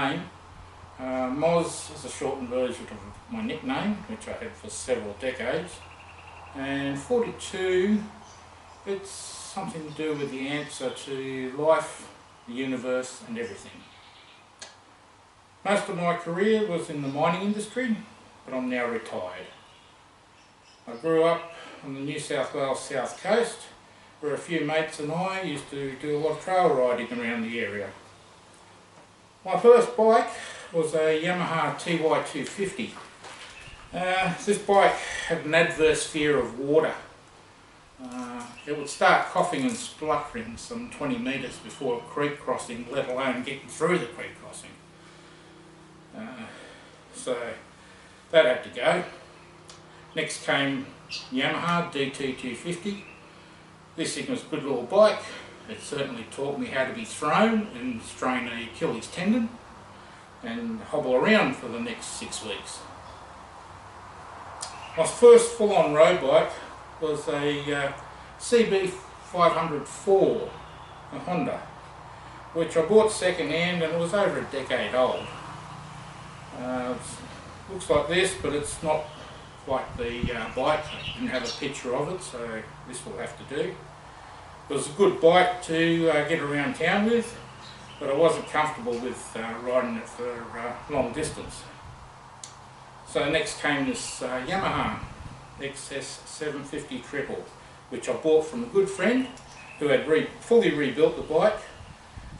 name. Moz is a shortened version of my nickname, which I had for several decades. And 42, it's something to do with the answer to life, the universe and everything. Most of my career was in the mining industry, but I'm now retired. I grew up on the New South Wales south coast, where a few mates and I used to do a lot of trail riding around the area. My first bike was a Yamaha TY250. This bike had an adverse fear of water. It would start coughing and spluttering some 20 metres before a creek crossing, let alone getting through the creek crossing. So that had to go. Next came Yamaha DT250. This thing was a good little bike. It certainly taught me how to be thrown and strain an Achilles tendon and hobble around for the next 6 weeks. My first full-on road bike was a CB504, a Honda, which I bought second hand and it was over a decade old. Looks like this, but it's not like the bike. I didn't have a picture of it, so this will have to do. It was a good bike to get around town with, but I wasn't comfortable with riding it for long distance. So next came this Yamaha XS750 Triple, which I bought from a good friend who had fully rebuilt the bike,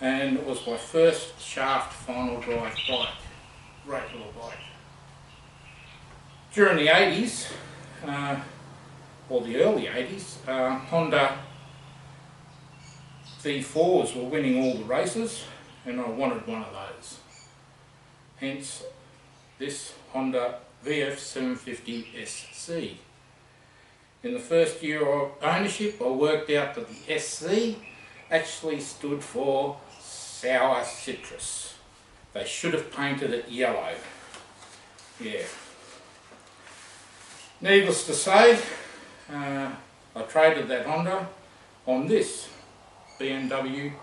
and it was my first shaft final drive bike. Great little bike. During the 80s, or the early 80s, Honda V4s were winning all the races, and I wanted one of those. Hence this Honda VF750SC. In the first year of ownership, I worked out that the SC actually stood for sour citrus. They should have painted it yellow. Yeah. Needless to say, I traded that Honda on this BMW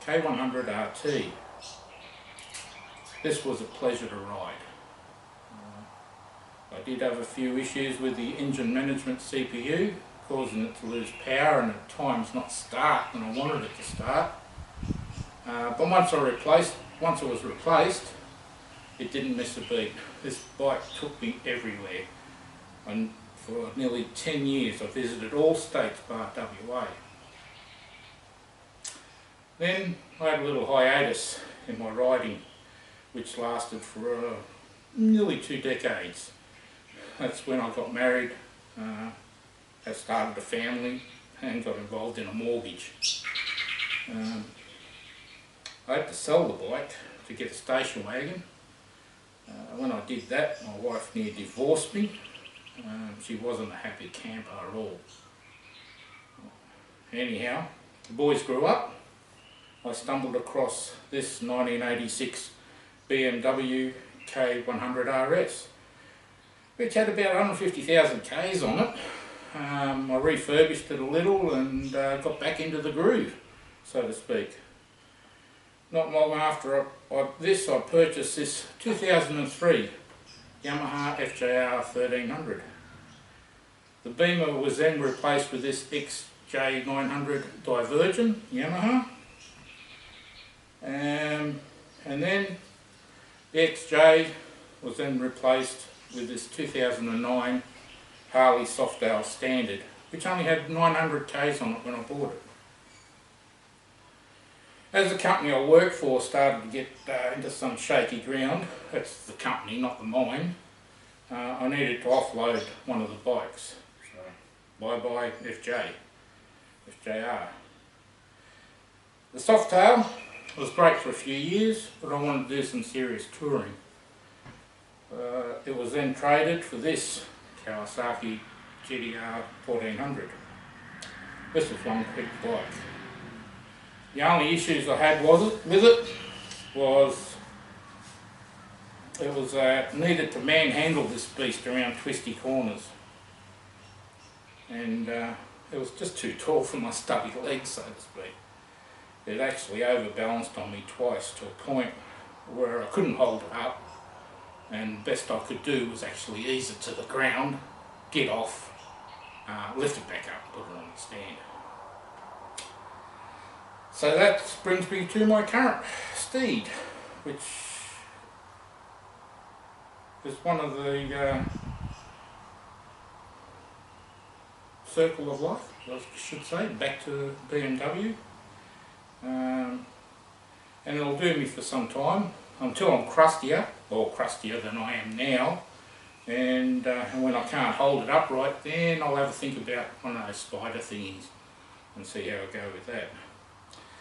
K100 RT. This was a pleasure to ride. I did have a few issues with the engine management CPU, causing it to lose power and at times not start when I wanted it to start. But once it was replaced, it didn't miss a beat. This bike took me everywhere. And for nearly 10 years I visited all states bar WA. Then I had a little hiatus in my riding, which lasted for nearly 2 decades. That's when I got married, had started a family and got involved in a mortgage. I had to sell the bike to get a station wagon. When I did that, my wife near divorced me. She wasn't a happy camper at all. Anyhow, the boys grew up. I stumbled across this 1986 BMW K100 RS, which had about 150,000 Ks on it. I refurbished it a little and got back into the groove, so to speak. Not long after I purchased this 2003 Yamaha FJR 1300. The Beamer was then replaced with this XJ900 Divergent Yamaha, and then the XJ was then replaced with this 2009 Harley Softail Standard, which only had 900 Ks on it when I bought it. As the company I worked for started to get into some shaky ground, that's the company, not the mine, I needed to offload one of the bikes. So, bye-bye FJR. The Softail was great for a few years, but I wanted to do some serious touring. It was then traded for this Kawasaki GTR 1400. This was one quick bike. The only issues I had with it was needed to manhandle this beast around twisty corners, and it was just too tall for my stubby legs, so to speak. It actually overbalanced on me twice to a point where I couldn't hold it up, and best I could do was actually ease it to the ground, get off, lift it back up, put it on the stand. So that brings me to my current steed, which is one of the circle of life, I should say, back to BMW. And it'll do me for some time, until I'm crustier, or crustier than I am now. And when I can't hold it upright, then I'll have a think about one of those spider thingies and see how I go with that.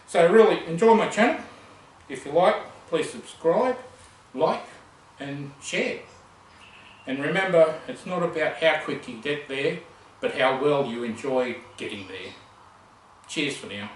So really enjoy my channel. If you like, please subscribe, like and share. And remember, it's not about how quick you get there, but how well you enjoy getting there. Cheers for now.